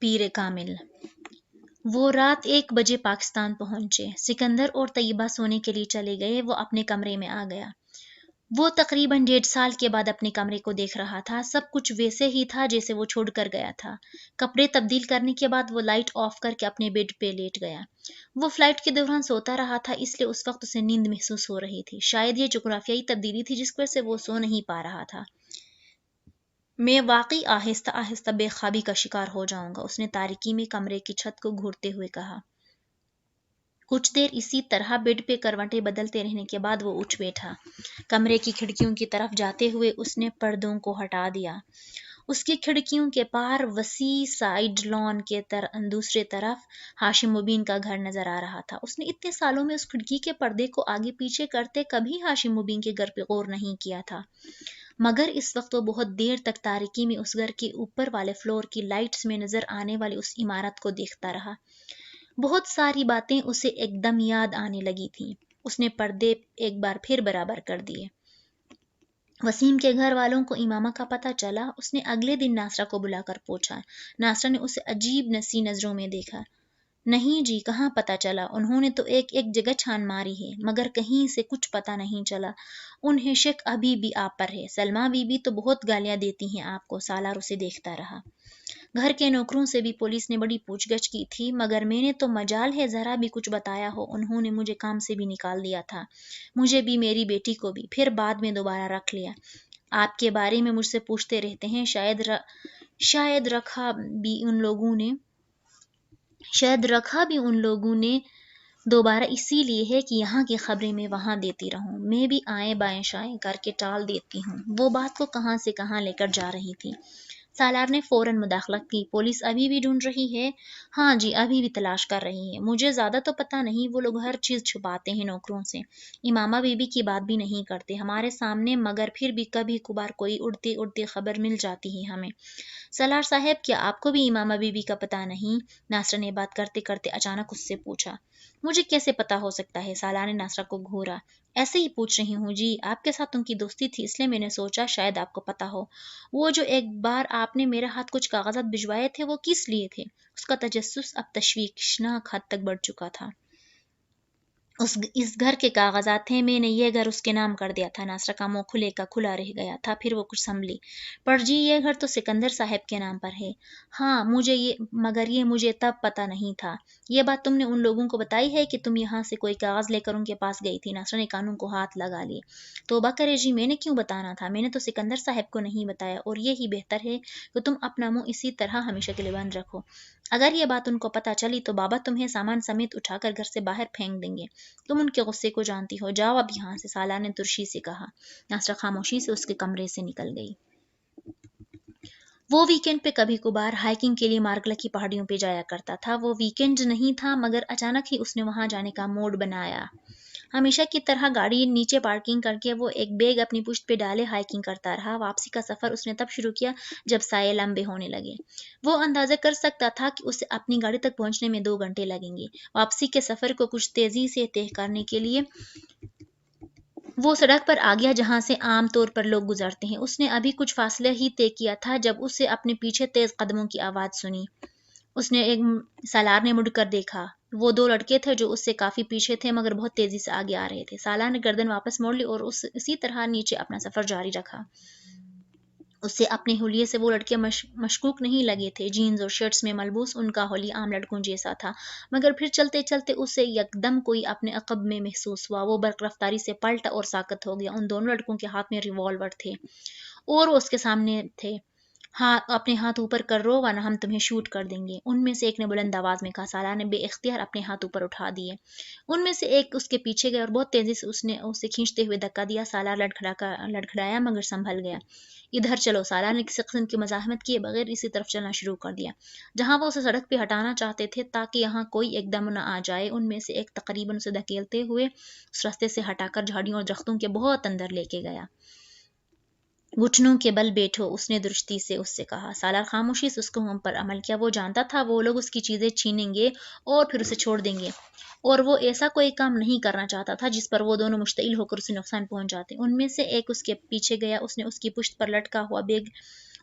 پیر کامل۔ وہ رات 1 بجے پاکستان پہنچے۔ سکندر اور طیبہ سونے کے لیے چلے گئے۔ وہ اپنے کمرے میں آ گیا۔ وہ تقریباً 1.5 سال کے بعد اپنے کمرے کو دیکھ رہا تھا۔ سب کچھ ویسے ہی تھا جیسے وہ چھوڑ کر گیا تھا۔ کپڑے تبدیل کرنے کے بعد وہ لائٹ آف کر کے اپنے بیڈ پہ لیٹ گیا۔ وہ فلائٹ کے دوران سوتا رہا تھا، اس لیے اس وقت اسے نیند محسوس ہو رہی تھی۔ شاید یہ جغرافیائی تبدیلی تھی جس کی وجہ سے وہ سو نہیں پا رہا تھا۔ میں واقعی آہستہ آہستہ بے خوابی کا شکار ہو جاؤں گا، اس نے تاریکی میں کمرے کی چھت کو گھورتے ہوئے کہا۔ کچھ دیر اسی طرح بیڈ پہ کروٹیں بدلتے رہنے کے بعد وہ اٹھ بیٹھا۔ کمرے کی کھڑکیوں کی طرف جاتے ہوئے اس نے پردوں کو ہٹا دیا۔ اس کی کھڑکیوں کے پار وسیع سائیڈ لان کے دوسرے طرف ہاشم مبین کا گھر نظر آ رہا تھا۔ اس نے اتنے سالوں میں اس کھڑکی کے پردے کو آگے پیچھے کرتے کبھی ہاشم مبین کے گھر پہ غور نہیں کیا تھا، مگر اس وقت وہ بہت دیر تک تاریکی میں اس گھر کے اوپر والے فلور کی لائٹس میں نظر آنے والی اس عمارت کو دیکھتا رہا۔ بہت ساری باتیں اسے ایک دم یاد آنے لگی تھیں۔ اس نے پردے ایک بار پھر برابر کر دیے۔ وسیم کے گھر والوں کو امامہ کا پتہ چلا۔ اس نے اگلے دن ناصرہ کو بلا کر پوچھا۔ ناصرہ نے اسے عجیب نسی نظروں میں دیکھا۔ نہیں جی، کہاں پتہ چلا؟ انہوں نے تو ایک جگہ چھان ماری ہے، مگر کہیں سے کچھ پتہ نہیں چلا۔ انہیں شک ابھی بھی آپ پر ہے۔ سلمیٰ بی بی تو بہت گالیاں دیتی ہیں آپ کو۔ سالار اسے دیکھتا رہا۔ گھر کے نوکروں سے بھی پولیس نے بڑی پوچھ گچھ کی تھی، مگر میں نے تو مجال ہے ذرا بھی کچھ بتایا ہو، انہوں نے مجھے کام سے بھی نکال دیا تھا، مجھے بھی میری بیٹی کو بھی، پھر بعد میں دوبارہ رکھ لیا۔ آپ کے بارے میں مجھ سے پوچھتے رہتے ہیں۔ شاید رکھا بھی ان لوگوں نے دوبارہ اسی لیے ہے کہ یہاں کی خبریں میں وہاں دیتی رہوں۔ میں بھی آئیں بائیں شائیں کر کے ٹال دیتی ہوں۔ وہ بات کو کہاں سے کہاں لے کر جا رہی تھی۔ سالار نے فوراً مداخلت کی۔ پولیس ابھی بھی ڈھونڈ رہی ہے؟ ہاں جی، ابھی بھی تلاش کر رہی ہے۔ مجھے زیادہ تو پتہ نہیں، وہ لوگ ہر چیز چھپاتے ہیں نوکروں سے، امامہ بی بی کی بات بھی نہیں کرتے ہمارے سامنے، مگر پھر بھی کبھی کبھار کوئی اڑتی خبر مل جاتی ہے ہمیں۔ سالار صاحب، کیا آپ کو بھی امامہ بی بی کا پتہ نہیں؟ ناصرہ نے بات کرتے کرتے اچانک اس سے پوچھا۔ مجھے کیسے پتہ ہو سکتا ہے؟ سالار نے ناصرہ کو گھورا۔ ایسے ہی پوچھ رہی ہوں جی، آپ کے ساتھ ان کی دوستی تھی، اس لیے میں نے سوچا شاید آپ کو پتہ ہو۔ وہ جو ایک بار آپ نے میرے ہاتھ کچھ کاغذات بھجوائے تھے، وہ کس لیے تھے؟ اس کا تجسس اب تشویشناک حد تک بڑھ چکا تھا۔ اس گھر کے کاغذات تھے، میں نے یہ گھر اس کے نام کر دیا تھا۔ ناصرہ کا منہ کھلے کا کھلا رہ گیا تھا، پھر وہ کچھ سنبھلی۔ پر جی، یہ گھر تو سکندر صاحب کے نام پر ہے۔ ہاں، مگر یہ مجھے تب پتہ نہیں تھا۔ یہ بات تم نے ان لوگوں کو بتائی ہے کہ تم یہاں سے کوئی کاغذ لے کر ان کے پاس گئی تھی؟ ناصرہ نے کانوں کو ہاتھ لگا لیے۔ توبہ کرے جی، میں نے کیوں بتانا تھا؟ میں نے تو سکندر صاحب کو نہیں بتایا، اور یہی بہتر ہے کہ تم اپنا منہ اسی طرح ہمیشہ کے لیے بند رکھو۔ اگر یہ بات ان کو پتہ چلی تو بابا تمہیں سامان سمیت اٹھا کر گھر سے باہر پھینک دیں گے۔ تم ان کے غصے کو جانتی ہو۔ جاؤ اب یہاں سے، سالار نے ترشی سے کہا۔ ناصرہ خاموشی سے اس کے کمرے سے نکل گئی۔ وہ ویکینڈ پہ کبھی کبھار ہائیکنگ کے لیے مارگلا کی پہاڑیوں پہ جایا کرتا تھا۔ وہ ویکینڈ نہیں تھا، مگر اچانک ہی اس نے وہاں جانے کا موڈ بنایا۔ ہمیشہ کی طرح گاڑی نیچے پارکنگ کر کے وہ ایک بیگ اپنی پشت پہ ڈالے ہائیکنگ کرتا رہا۔ واپسی کا سفر اس نے تب شروع کیا جب سائے لمبے ہونے لگے۔ وہ اندازہ کر سکتا تھا کہ اسے اپنی گاڑی تک پہنچنے میں 2 گھنٹے لگیں گے۔ واپسی کے سفر کو کچھ تیزی سے طے کرنے کے لیے وہ سڑک پر آ گیا جہاں سے عام طور پر لوگ گزرتے ہیں۔ اس نے ابھی کچھ فاصلہ ہی طے کیا تھا جب اسے اپنے پیچھے تیز قدموں کی آواز سنی۔ سالار نے مڑ کر دیکھا۔ وہ 2 لڑکے تھے جو اس سے کافی پیچھے تھے، مگر بہت تیزی سے آگے آ رہے تھے۔ سالار نے گردن واپس موڑ لی اور اسی طرح نیچے اپنا سفر جاری رکھا۔ اسے اپنے حلیے سے وہ لڑکے مشکوک نہیں لگے تھے۔ جینز اور شرٹس میں ملبوس ان کا حلیہ عام لڑکوں جیسا تھا، مگر پھر چلتے چلتے اسے یکدم کوئی اپنے عقب میں محسوس ہوا۔ وہ برق رفتاری سے پلٹا اور ساکت ہو گیا۔ ان دونوں لڑکوں کے ہاتھ میں ریوالور تھے اور وہ اس کے سامنے تھے۔ اپنے ہاتھ اوپر کر رو، ورنہ ہم تمہیں شوٹ کر دیں گے، ان میں سے ایک نے بلند آواز میں کہا۔ سالار نے بے اختیار اپنے ہاتھ اوپر اٹھا دیے۔ ان میں سے ایک اس کے پیچھے گیا اور بہت تیزی سے اسے کھینچتے ہوئے دھکا دیا۔ سالار لڑکھڑایا مگر سنبھل گیا۔ ادھر چلو، سالار نے کسی قسم کی مزاحمت کیے بغیر اسی طرف چلنا شروع کر دیا جہاں وہ اسے سڑک پہ ہٹانا چاہتے تھے تاکہ یہاں کوئی ایک دم نہ آ جائے۔ ان میں سے ایک تقریباً اسے دھکیلتے ہوئے اس راستے سے ہٹا کر جھاڑیوں اور درختوں کے بہت اندر لے کے گیا۔ گھٹنوں کے بل بیٹھو، اس نے درستی سے اس سے کہا۔ سالار خاموشی سے اس کو پر عمل کیا۔ وہ جانتا تھا وہ لوگ اس کی چیزیں چھینیں گے اور پھر اسے چھوڑ دیں گے، اور وہ ایسا کوئی کام نہیں کرنا چاہتا تھا جس پر وہ دونوں مشتعل ہو کر اسے نقصان پہنچاتے۔ ان میں سے ایک اس کے پیچھے گیا۔ اس نے اس کی پشت پر لٹکا ہوا بیگ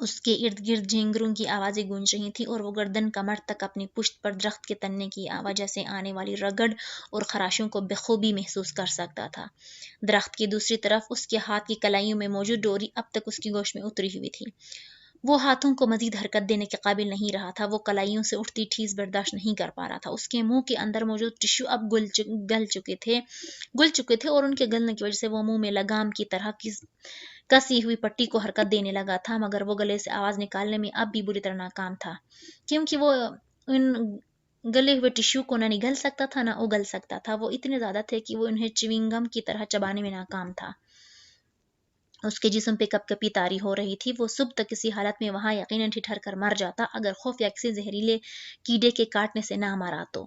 اس کے ارد گرد جھینگروں کی آوازیں گونج رہی تھیں اور وہ گردن کمر تک اپنی پشت پر درخت کے تننے کی وجہ سے آنے والی رگڑ اور خراشوں کو بخوبی محسوس کر سکتا تھا۔ درخت کی دوسری طرف اس کے ہاتھ کی کلائیوں میں موجود ڈوری اب تک اس کی گوشت میں اتری ہوئی تھی۔ وہ ہاتھوں کو مزید حرکت دینے کے قابل نہیں رہا تھا، وہ کلائیوں سے اٹھتی ٹھیس برداشت نہیں کر پا رہا تھا۔ اس کے منہ کے اندر موجود ٹشو اب گل چکے تھے اور ان کے گلنے کی وجہ سے وہ منہ میں لگام کی طرح کسی ہوئی پٹی کو حرکت دینے لگا تھا، مگر وہ گلے سے آواز نکالنے میں اب بھی بری طرح ناکام تھا، کیونکہ وہ ان گلے ہوئے ٹشو کو نہ نگل سکتا تھا نہ اگل سکتا تھا۔ وہ اتنے زیادہ تھے کہ وہ انہیں چیونگ گم کی طرح چبانے میں ناکام تھا۔ اس کے جسم پہ کپ کپی طاری ہو رہی تھی۔ وہ صبح تک کسی حالت میں وہاں یقیناً ٹھٹھر کر مر جاتا اگر خوف یا کسی زہریلے کیڑے کے کاٹنے سے نہ مرا تو۔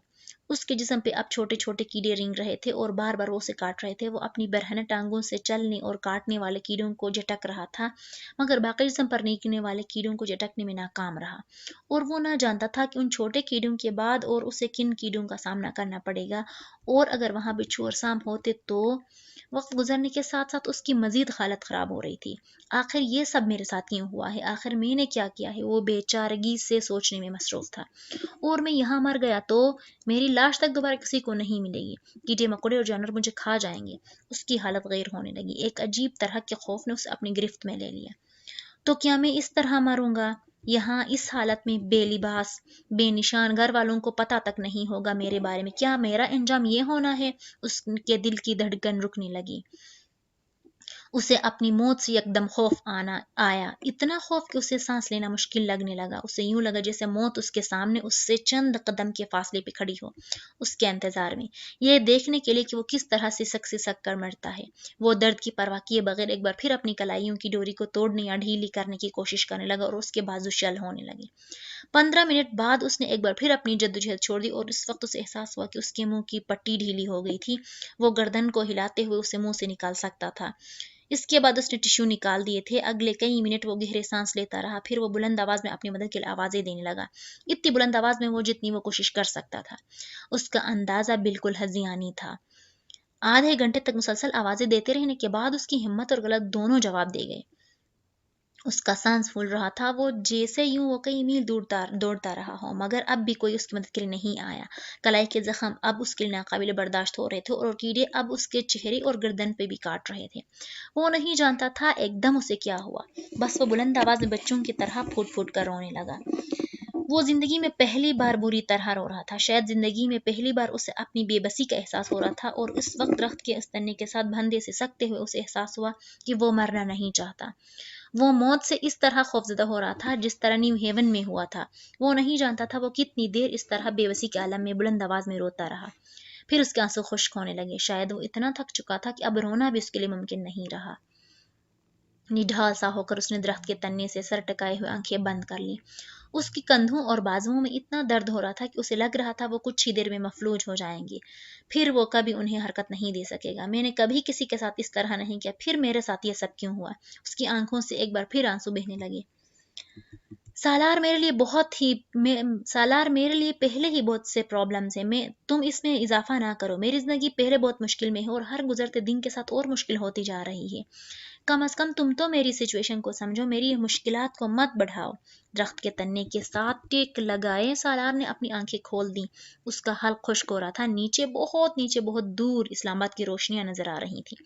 اس کے جسم پہ اب چھوٹے چھوٹے کیڑے رینگ رہے تھے اور بار بار وہ اسے کاٹ رہے تھے۔ وہ اپنی برہنہ ٹانگوں سے چلنے اور کاٹنے والے کیڑوں کو جھٹک رہا تھا، مگر باقی جسم پر رینگنے والے کیڑوں کو جھٹکنے میں ناکام رہا، اور وہ نہ جانتا تھا کہ ان چھوٹے کیڑوں کے بعد اور اسے کن کیڑوں کا سامنا کرنا پڑے گا، اور اگر وہاں بچھو اور سانپ ہوتے تو۔ وقت گزرنے کے ساتھ ساتھ اس کی مزید حالت خراب ہو رہی تھی۔ آخر یہ سب میرے ساتھ کیوں ہوا ہے؟ آخر میں نے کیا کیا ہے؟ وہ بے چارگی سے سوچنے میں مصروف تھا۔ اور میں یہاں مر گیا تو میری لاش تک دوبارہ کسی کو نہیں ملے گی، کیڑے مکوڑے اور جانور مجھے کھا جائیں گے۔ اس کی حالت غیر ہونے لگی، ایک عجیب طرح کے خوف نے اسے اپنی گرفت میں لے لیا۔ تو کیا میں اس طرح مروں گا یہاں اس حالت میں، بے لباس، بے نشان؟ گھر والوں کو پتہ تک نہیں ہوگا میرے بارے میں؟ کیا میرا انجام یہ ہونا ہے؟ اس کے دل کی دھڑکن رکنے لگی۔ اسے اپنی موت سے یکدم خوف آیا، اتنا خوف کہ اسے سانس لینا مشکل لگنے لگا۔ اسے یوں لگا جیسے موت اس کے سامنے، اس سے چند قدم کے فاصلے پہ کھڑی ہو، اس کے انتظار میں، یہ دیکھنے کے لیے کہ وہ کس طرح سسک کر مرتا ہے۔ وہ درد کی پرواہ کیے بغیر ایک بار پھر اپنی کلائیوں کی ڈوری کو توڑنے یا ڈھیلی کرنے کی کوشش کرنے لگا اور اس کے بازو شل ہونے لگے۔ 15 منٹ بعد اس نے ایک بار پھر اپنی جدوجہد چھوڑ دی اور اس وقت اسے احساس ہوا کہ اس کے منہ کی پٹی ڈھیلی ہو گئی تھی۔ وہ گردن کو ہلاتے ہوئے اسے منہ سے نکال سکتا تھا۔ اس کے بعد اس نے ٹشو نکال دیے تھے۔ اگلے کئی منٹ وہ گہرے سانس لیتا رہا، پھر وہ بلند آواز میں اپنی مدد کے لیے آوازیں دینے لگا، اتنی بلند آواز میں جتنی وہ کوشش کر سکتا تھا۔ اس کا اندازہ بالکل ہذیانی تھا۔ آدھے گھنٹے تک مسلسل آوازیں دیتے رہنے کے بعد اس کی ہمت اور غلط دونوں جواب دے گئے۔ اس کا سانس پھول رہا تھا، وہ جیسے یوں وہ کئی میل دوڑتا رہا ہو، مگر اب بھی کوئی اس کی مدد کے لیے نہیں آیا۔ کلائی کے زخم اب اس کے لیے ناقابل برداشت ہو رہے تھے اور کیڑے اب اس کے چہرے اور گردن پہ بھی کاٹ رہے تھے۔ وہ نہیں جانتا تھا ایک دم اسے کیا ہوا، بس وہ بلند آواز میں بچوں کی طرح پھوٹ پھوٹ کر رونے لگا۔ وہ زندگی میں پہلی بار بری طرح رو رہا تھا، شاید زندگی میں پہلی بار اسے اپنی بے بسی کا احساس ہو رہا تھا، اور اس وقت درخت کے اس تنے کے ساتھ بھندے سے سکتے ہوئے اسے احساس ہوا کہ وہ مرنا نہیں چاہتا۔ وہ موت سے اس طرح خوفزدہ ہو رہا تھا جس طرح نیو ہیون میں ہوا تھا۔ وہ نہیں جانتا تھا وہ کتنی دیر اس طرح بے بسی کے عالم میں بلند آواز میں روتا رہا، پھر اس کے آنسو خشک ہونے لگے۔ شاید وہ اتنا تھک چکا تھا کہ اب رونا بھی اس کے لیے ممکن نہیں رہا۔ نڈھال سا ہو کر اس نے درخت کے تنے سے سر ٹکائے ہوئے آنکھیں بند کر لی۔ اس کی کندھوں اور بازوؤں میں اتنا درد ہو رہا تھا کہ اسے لگ رہا تھا وہ کچھ ہی دیر میں مفلوج ہو جائیں گے، پھر وہ کبھی انہیں حرکت نہیں دے سکے گا۔ میں نے کبھی کسی کے ساتھ اس طرح نہیں کیا، پھر میرے ساتھ یہ سب کیوں ہوا؟ اس کی آنکھوں سے ایک بار پھر آنسو بہنے لگے۔ سالار میرے لیے پہلے ہی بہت سے پرابلمز ہیں، تم اس میں اضافہ نہ کرو۔ میری زندگی پہلے بہت مشکل میں ہے اور ہر گزرتے دن کے ساتھ اور مشکل ہوتی جا رہی ہے۔ کم از کم تم تو میری سچویشن کو سمجھو، میری مشکلات کو مت بڑھاؤ۔ درخت کے تنے کے ساتھ ٹیک لگائے سالار نے اپنی آنکھیں کھول دیں۔ اس کا حلق خشک ہو رہا تھا، نیچے بہت دور اسلام آباد کی روشنیاں نظر آ رہی تھیں۔